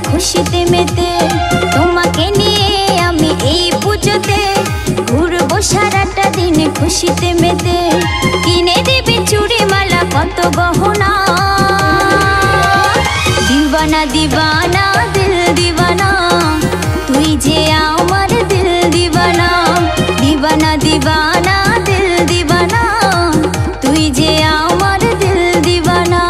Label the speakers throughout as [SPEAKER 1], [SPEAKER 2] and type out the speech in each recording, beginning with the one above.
[SPEAKER 1] খুশিতে মেতে। তোমাকে নিয়ে আমি এই পুজোতে ঘুরবো সারাটা দিন খুশিতে মেতে। কিনে দিবি চুড়ি মালা কত গহনা, দিওয়ানা দিওয়ানা দিল দিওয়ানা, তুই যে আমার দিল দিওয়ানা। দিওয়ানা দিওয়ানা দিল দিওয়ানা, তুই যে আমার দিল দিওয়ানা।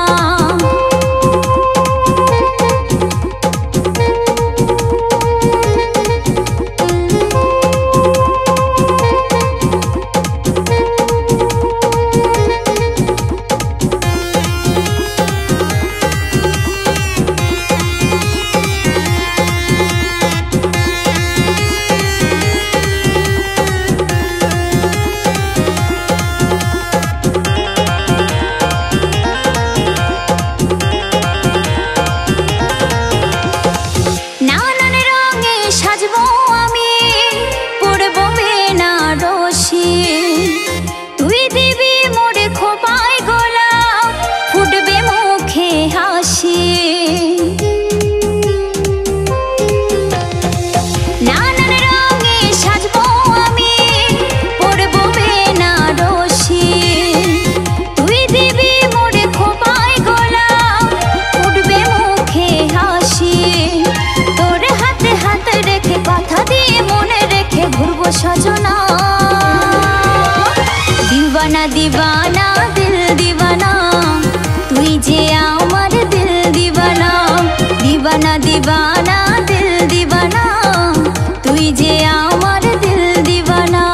[SPEAKER 1] সজনা দিওয়ানা দিওয়ানা দিল দিওয়ানা, তুই যে আমার দিল দিওয়ানা। দিওয়ানা দিওয়ানা দিল দিওয়ানা, তুই যে আমার দিল দিওয়ানা।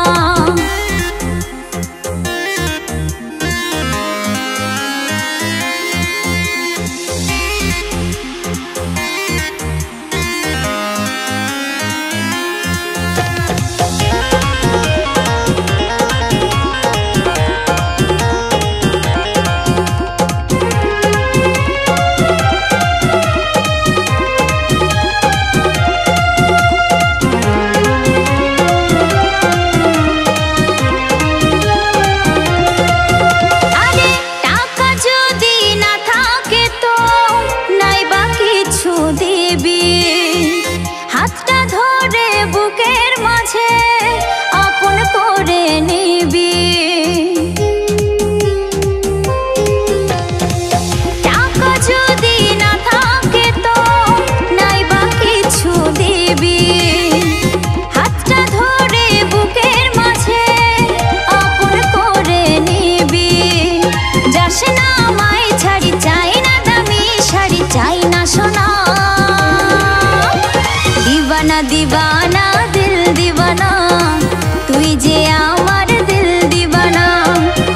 [SPEAKER 1] হাতটা ধরে বুকের মাঝে আপন করে নিবি, টাকা যদি না থাকে তো নাই বা কিছু দিবি। হাতটা ধরে বুকের মাঝে আপন করে নিবি, যাস না আমায় ছাড়ি, চাই না দামি শাড়ি, চাই না সোনা। দিওয়ানা দিওয়ানা দিল দিওয়ানা, তুই যে আমার দিল দিওয়ানা।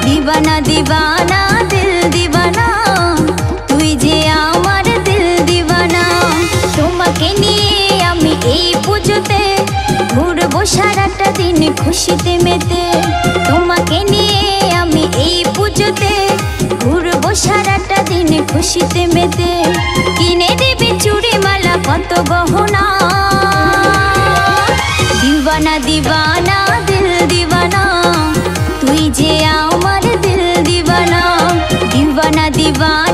[SPEAKER 1] দিওয়ানা দিওয়ানা দিল দিওয়ানা, তুই যে আমার দিল দিওয়ানা। তোমাকে নিয়ে আমি এই পুজোতে ঘুরবো সারাটা দিন খুশিতে মেতে। তোমাকে নিয়ে আমি এই পুজোতে ঘুরবো সারাটা দিন খুশিতে মেতে। কিনে দিবি চুড়ি মালা কত গহনা, দিওয়ানা দিওয়ানা দিল দিওয়ানা, তুই যে আমার দিল দিওয়ানা। দিওয়ানা দিওয়ানা